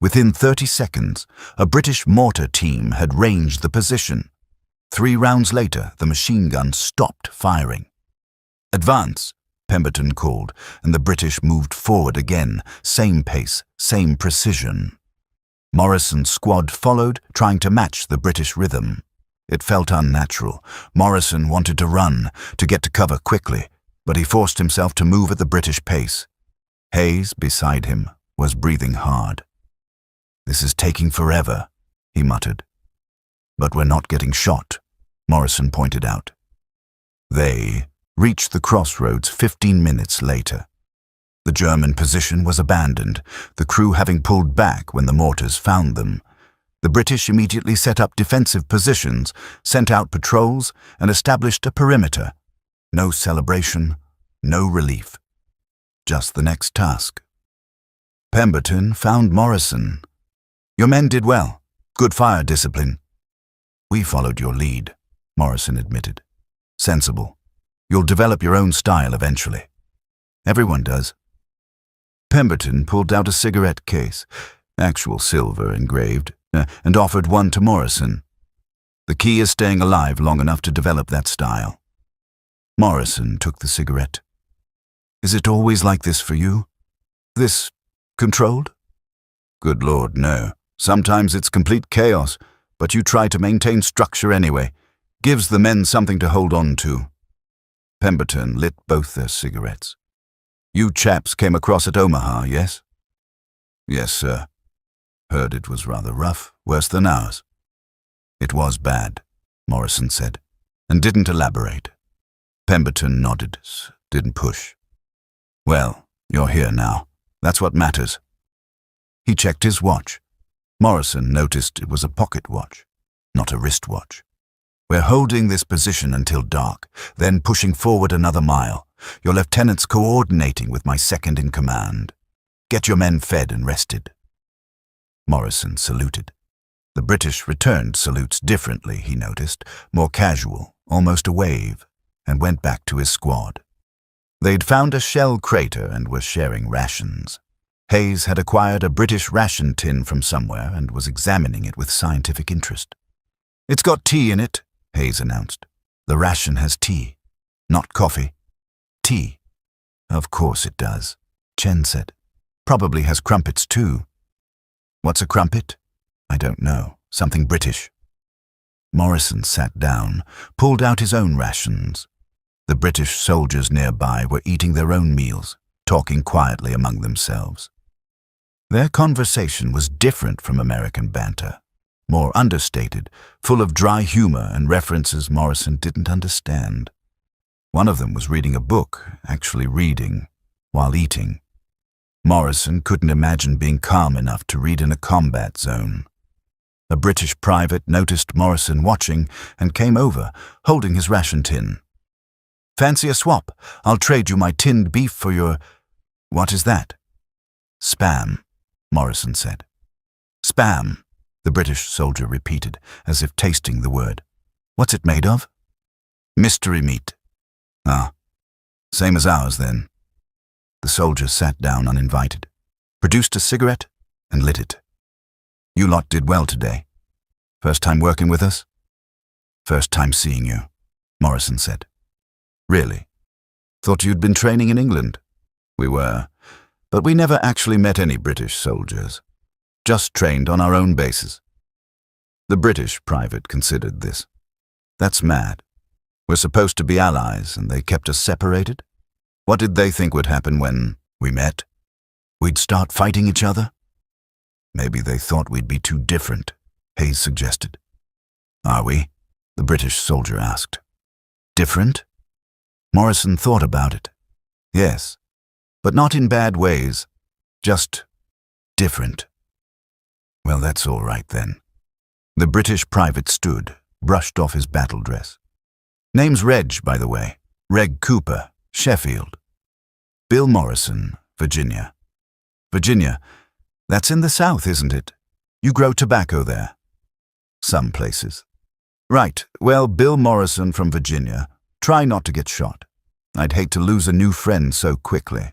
Within 30 seconds, a British mortar team had ranged the position. 3 rounds later, the machine gun stopped firing. "Advance," Pemberton called, and the British moved forward again, same pace, same precision. Morrison's squad followed, trying to match the British rhythm. It felt unnatural. Morrison wanted to run, to get to cover quickly, but he forced himself to move at the British pace. Hayes, beside him, was breathing hard. "This is taking forever," he muttered. "But we're not getting shot," Morrison pointed out. They reached the crossroads 15 minutes later. The German position was abandoned, the crew having pulled back when the mortars found them. The British immediately set up defensive positions, sent out patrols, and established a perimeter. No celebration, no relief. Just the next task. Pemberton found Morrison. "Your men did well. Good fire discipline." "We followed your lead," Morrison admitted. "Sensible. You'll develop your own style eventually." "Everyone does." Pemberton pulled out a cigarette case, actual silver engraved, and offered one to Morrison. "The key is staying alive long enough to develop that style." Morrison took the cigarette. "Is it always like this for you? This controlled?" "Good Lord, no. Sometimes it's complete chaos, but you try to maintain structure anyway. Gives the men something to hold on to." Pemberton lit both their cigarettes. "You chaps came across at Omaha, yes?" "Yes, sir. Heard it was rather rough, worse than ours." "It was bad," Morrison said, and didn't elaborate. Pemberton nodded, didn't push. "Well, you're here now. That's what matters." He checked his watch. Morrison noticed it was a pocket watch, not a wristwatch. "We're holding this position until dark, then pushing forward another mile. Your lieutenant's coordinating with my second in command. Get your men fed and rested." Morrison saluted. The British returned salutes differently, he noticed, more casual, almost a wave, and went back to his squad. They'd found a shell crater and were sharing rations. Hayes had acquired a British ration tin from somewhere and was examining it with scientific interest. "It's got tea in it," Hayes announced. "The ration has tea, not coffee. Tea." "Of course it does," Chen said. "Probably has crumpets too." "What's a crumpet?" "I don't know. Something British." Morrison sat down, pulled out his own rations. The British soldiers nearby were eating their own meals, talking quietly among themselves. Their conversation was different from American banter, more understated, full of dry humor and references Morrison didn't understand. One of them was reading a book, actually reading, while eating. Morrison couldn't imagine being calm enough to read in a combat zone. A British private noticed Morrison watching and came over, holding his ration tin. "Fancy a swap? I'll trade you my tinned beef for your—" "What is that?" "Spam," Morrison said. "Spam," the British soldier repeated, as if tasting the word. "What's it made of?" "Mystery meat." "Ah, same as ours then." The soldier sat down uninvited, produced a cigarette, and lit it. "You lot did well today. First time working with us?" "First time seeing you," Morrison said. "Really? Thought you'd been training in England." "We were, but we never actually met any British soldiers. Just trained on our own bases." The British private considered this. "That's mad. We're supposed to be allies, and they kept us separated? What did they think would happen when we met? We'd start fighting each other?" "Maybe they thought we'd be too different," Hayes suggested. "Are we?" the British soldier asked. "Different?" Morrison thought about it. "Yes, but not in bad ways. Just different." "Well, that's all right then." The British private stood, brushed off his battle dress. "Name's Reg, by the way. Reg Cooper, Sheffield." "Bill Morrison, Virginia." "Virginia, that's in the South, isn't it? You grow tobacco there?" "Some places." "Right, well, Bill Morrison from Virginia. Try not to get shot. I'd hate to lose a new friend so quickly."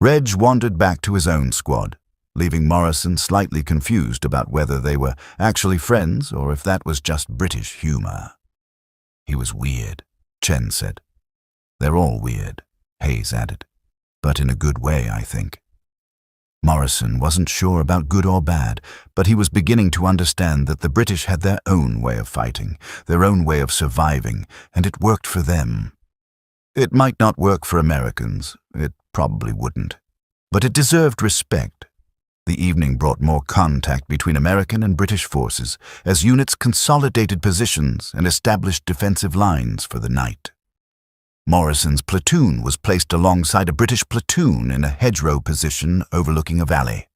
Reg wandered back to his own squad. leaving Morrison slightly confused about whether they were actually friends or if that was just British humor. He was weird, Chen said. They're all weird, Hayes added, but in a good way, I think. Morrison wasn't sure about good or bad, but he was beginning to understand that the British had their own way of fighting, their own way of surviving, and it worked for them. It might not work for Americans, it probably wouldn't, but it deserved respect. The evening brought more contact between American and British forces as units consolidated positions and established defensive lines for the night. Morrison's platoon was placed alongside a British platoon in a hedgerow position overlooking a valley.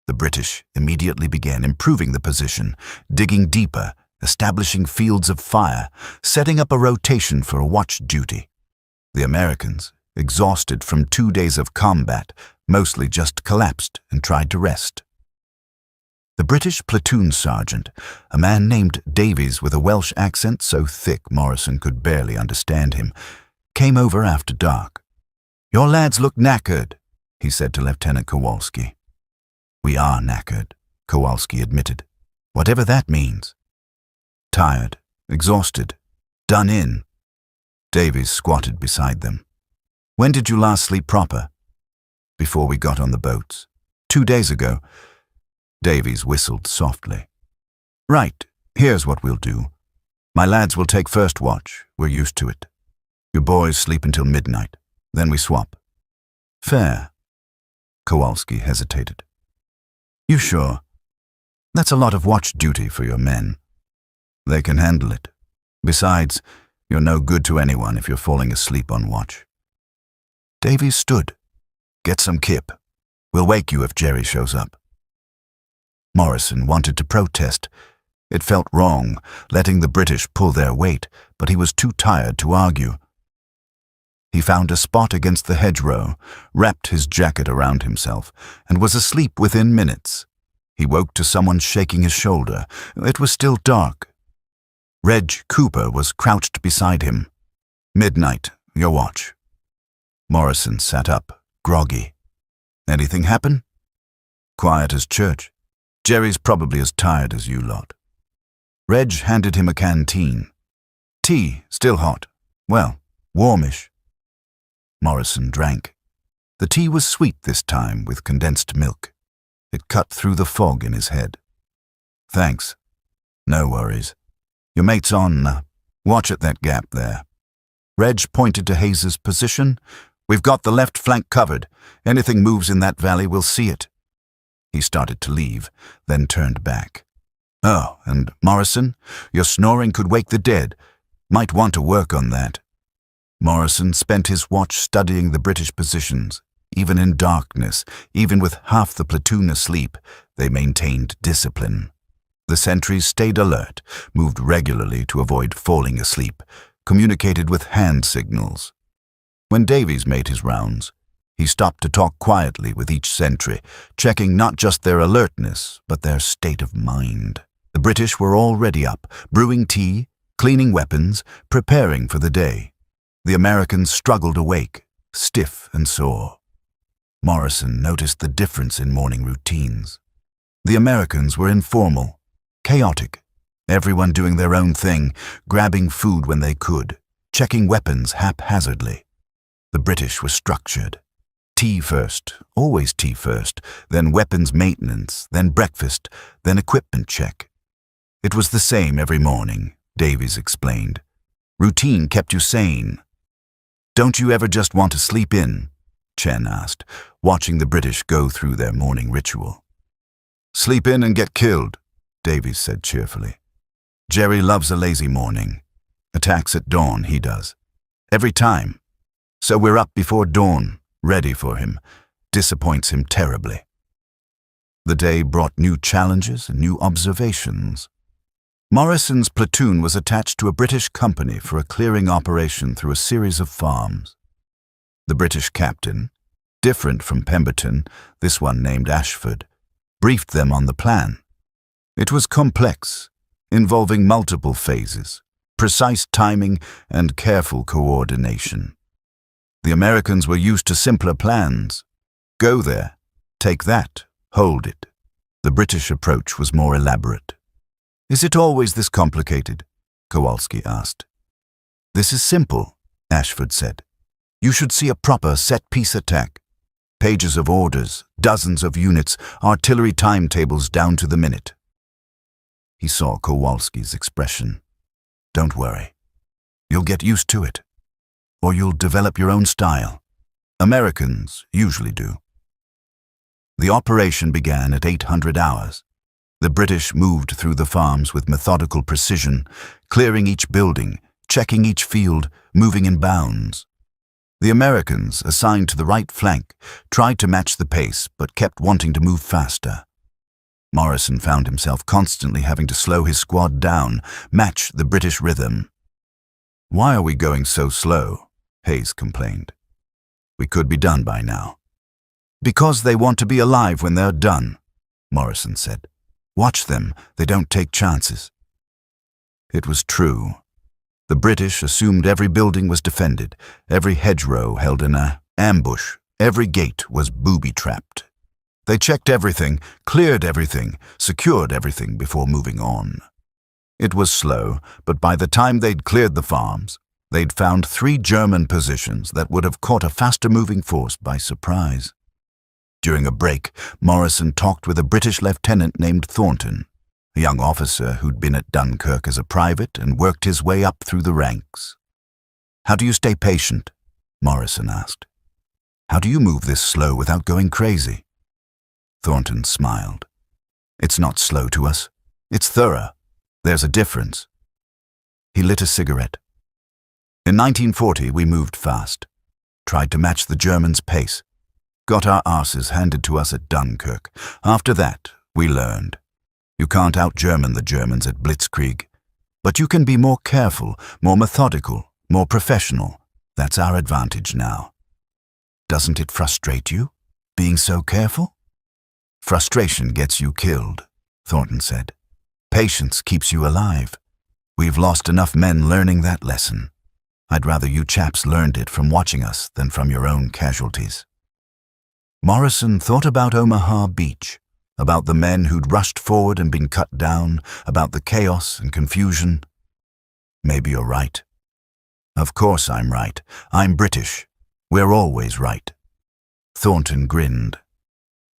The British immediately began improving the position, digging deeper, establishing fields of fire, setting up a rotation for a watch duty. The Americans, exhausted from 2 days of combat, mostly just collapsed and tried to rest. The British platoon sergeant, a man named Davies with a Welsh accent so thick Morrison could barely understand him, came over after dark. "Your lads look knackered," he said to Lieutenant Kowalski. "We are knackered," Kowalski admitted, "whatever that means." Tired, exhausted, done in. Davies squatted beside them. "When did you last sleep proper?" "Before we got on the boats. 2 days ago." Davies whistled softly. "Right, here's what we'll do. My lads will take first watch. We're used to it. You boys sleep until midnight. Then we swap." "Fair." Kowalski hesitated. "You sure? That's a lot of watch duty for your men." "They can handle it. Besides, you're no good to anyone if you're falling asleep on watch." Davies stood. "Get some kip. We'll wake you if Jerry shows up." Morrison wanted to protest. It felt wrong, letting the British pull their weight, but he was too tired to argue. He found a spot against the hedgerow, wrapped his jacket around himself, and was asleep within minutes. He woke to someone shaking his shoulder. It was still dark. Reg Cooper was crouched beside him. "Midnight, your watch." Morrison sat up, groggy. "Anything happen?" "Quiet as church. Jerry's probably as tired as you lot." Reg handed him a canteen. "Tea, still hot. Well, warmish." Morrison drank. The tea was sweet this time, with condensed milk. It cut through the fog in his head. "Thanks. No worries. Your mate's on. Watch at that gap there." Reg pointed to Hayes's position. "We've got the left flank covered. Anything moves in that valley, we'll see it." He started to leave, then turned back. "Oh, and Morrison, your snoring could wake the dead. Might want to work on that." Morrison spent his watch studying the British positions. Even in darkness, even with half the platoon asleep, they maintained discipline. The sentries stayed alert, moved regularly to avoid falling asleep, communicated with hand signals. When Davies made his rounds, he stopped to talk quietly with each sentry, checking not just their alertness, but their state of mind. The British were already up, brewing tea, cleaning weapons, preparing for the day. The Americans struggled awake, stiff and sore. Morrison noticed the difference in morning routines. The Americans were informal, chaotic, everyone doing their own thing, grabbing food when they could, checking weapons haphazardly. The British were structured. Tea first, always tea first, then weapons maintenance, then breakfast, then equipment check. It was the same every morning, Davies explained. Routine kept you sane. "Don't you ever just want to sleep in?" Chen asked, watching the British go through their morning ritual. "Sleep in and get killed," Davies said cheerfully. "Jerry loves a lazy morning. Attacks at dawn, he does. Every time. So we're up before dawn, ready for him. Disappoints him terribly." The day brought new challenges and new observations. Morrison's platoon was attached to a British company for a clearing operation through a series of farms. The British captain, different from Pemberton, this one named Ashford, briefed them on the plan. It was complex, involving multiple phases, precise timing, and careful coordination. The Americans were used to simpler plans. Go there, take that, Hold it. The British approach was more elaborate. Is it always this complicated? Kowalski asked. This is simple, Ashford said. You should see a proper set-piece attack. Pages of orders, dozens of units, artillery timetables down to the minute. He saw Kowalski's expression. Don't worry. You'll get used to it. Or you'll develop your own style. Americans usually do. The operation began at 800 hours. The British moved through the farms with methodical precision, clearing each building, checking each field, moving in bounds. The Americans, assigned to the right flank, tried to match the pace but kept wanting to move faster. Morrison found himself constantly having to slow his squad down, match the British rhythm. Why are we going so slow? Hayes complained. We could be done by now. Because they want to be alive when they're done, Morrison said. Watch them, they don't take chances. It was true. The British assumed every building was defended, every hedgerow held in an ambush, every gate was booby-trapped. They checked everything, cleared everything, secured everything before moving on. It was slow, but by the time they'd cleared the farms, they'd found 3 German positions that would have caught a faster-moving force by surprise. During a break, Morrison talked with a British lieutenant named Thornton, a young officer who'd been at Dunkirk as a private and worked his way up through the ranks. How do you stay patient? Morrison asked. How do you move this slow without going crazy? Thornton smiled. It's not slow to us. It's thorough. There's a difference. He lit a cigarette. In 1940, we moved fast, tried to match the Germans' pace, got our arses handed to us at Dunkirk. After that, we learned. You can't out-German the Germans at Blitzkrieg, but you can be more careful, more methodical, more professional. That's our advantage now. Doesn't it frustrate you, being so careful? Frustration gets you killed, Thornton said. Patience keeps you alive. We've lost enough men learning that lesson. I'd rather you chaps learned it from watching us than from your own casualties. Morrison thought about Omaha Beach, about the men who'd rushed forward and been cut down, about the chaos and confusion. Maybe you're right. Of course I'm right. I'm British. We're always right. Thornton grinned.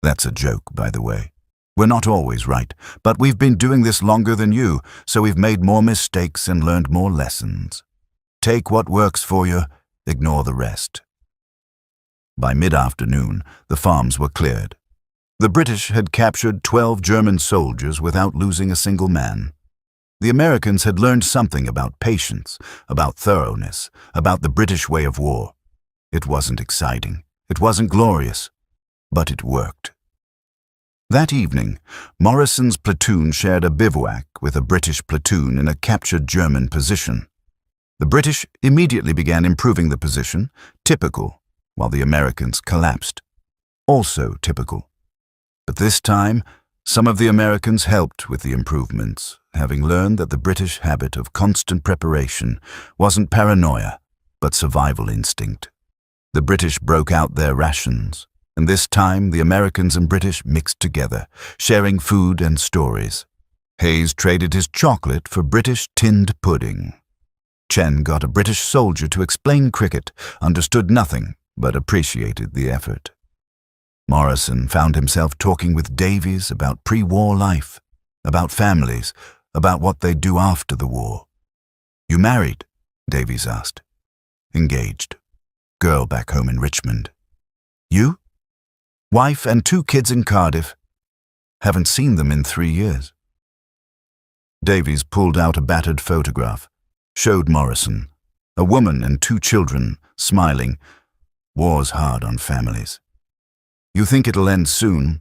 That's a joke, by the way. We're not always right, but we've been doing this longer than you, so we've made more mistakes and learned more lessons. Take what works for you, ignore the rest. By mid-afternoon, the farms were cleared. The British had captured 12 German soldiers without losing a single man. The Americans had learned something about patience, about thoroughness, about the British way of war. It wasn't exciting, it wasn't glorious, but it worked. That evening, Morrison's platoon shared a bivouac with a British platoon in a captured German position. The British immediately began improving the position, typical, while the Americans collapsed. Also typical. But this time, some of the Americans helped with the improvements, having learned that the British habit of constant preparation wasn't paranoia, but survival instinct. The British broke out their rations, and this time the Americans and British mixed together, sharing food and stories. Hayes traded his chocolate for British tinned pudding. Chen got a British soldier to explain cricket, understood nothing, but appreciated the effort. Morrison found himself talking with Davies about pre-war life, about families, about what they'd do after the war. You married? Davies asked. Engaged. Girl back home in Richmond. You? Wife and 2 kids in Cardiff. Haven't seen them in 3 years. Davies pulled out a battered photograph, showed Morrison. A woman and 2 children, smiling. War's hard on families. You think it'll end soon?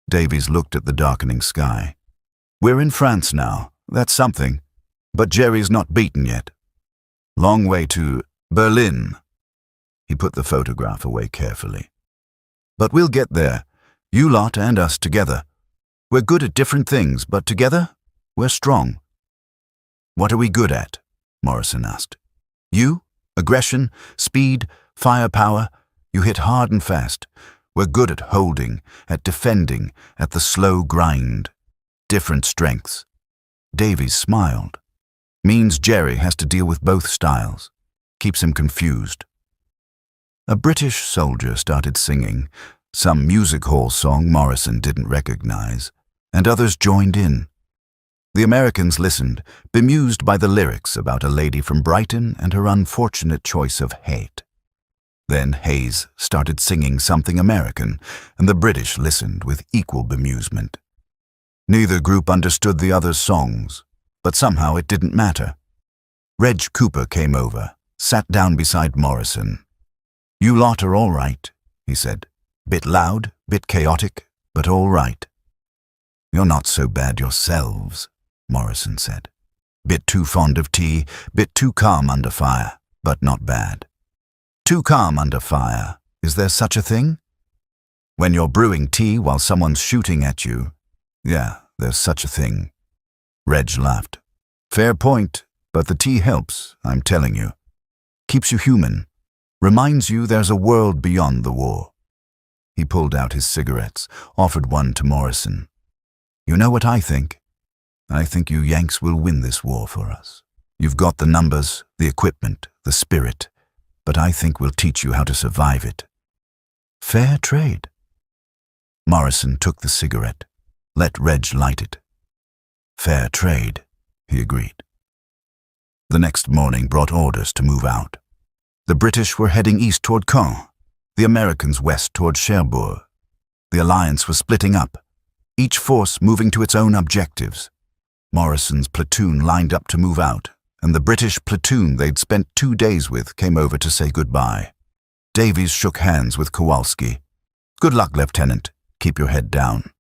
Davies looked at the darkening sky. We're in France now, that's something. But Jerry's not beaten yet. Long way to Berlin. He put the photograph away carefully. But we'll get there, you lot and us together. We're good at different things, but together, we're strong. What are we good at? Morrison asked. You? Aggression, speed, firepower. You hit hard and fast. We're good at holding, at defending, at the slow grind. Different strengths. Davies smiled. Means Jerry has to deal with both styles. Keeps him confused. A British soldier started singing, some music hall song Morrison didn't recognize, and others joined in. The Americans listened, bemused by the lyrics about a lady from Brighton and her unfortunate choice of hate. Then Hayes started singing something American, and the British listened with equal bemusement. Neither group understood the other's songs, but somehow it didn't matter. Reg Cooper came over, sat down beside Morrison. "You lot are all right," he said. "Bit loud, bit chaotic, but all right." "You're not so bad yourselves," Morrison said. "Bit too fond of tea, bit too calm under fire, but not bad." "Too calm under fire, is there such a thing?" "When you're brewing tea while someone's shooting at you, yeah, there's such a thing." Reg laughed. "Fair point, but the tea helps, I'm telling you. Keeps you human. Reminds you there's a world beyond the war." He pulled out his cigarettes, offered one to Morrison. "You know what I think? I think you Yanks will win this war for us. You've got the numbers, the equipment, the spirit, but I think we'll teach you how to survive it." "Fair trade." Morrison took the cigarette, let Reg light it. "Fair trade," he agreed. The next morning brought orders to move out. The British were heading east toward Caen, the Americans west toward Cherbourg. The alliance was splitting up, each force moving to its own objectives. Morrison's platoon lined up to move out, and the British platoon they'd spent 2 days with came over to say goodbye. Davies shook hands with Kowalski. "Good luck, Lieutenant. Keep your head down."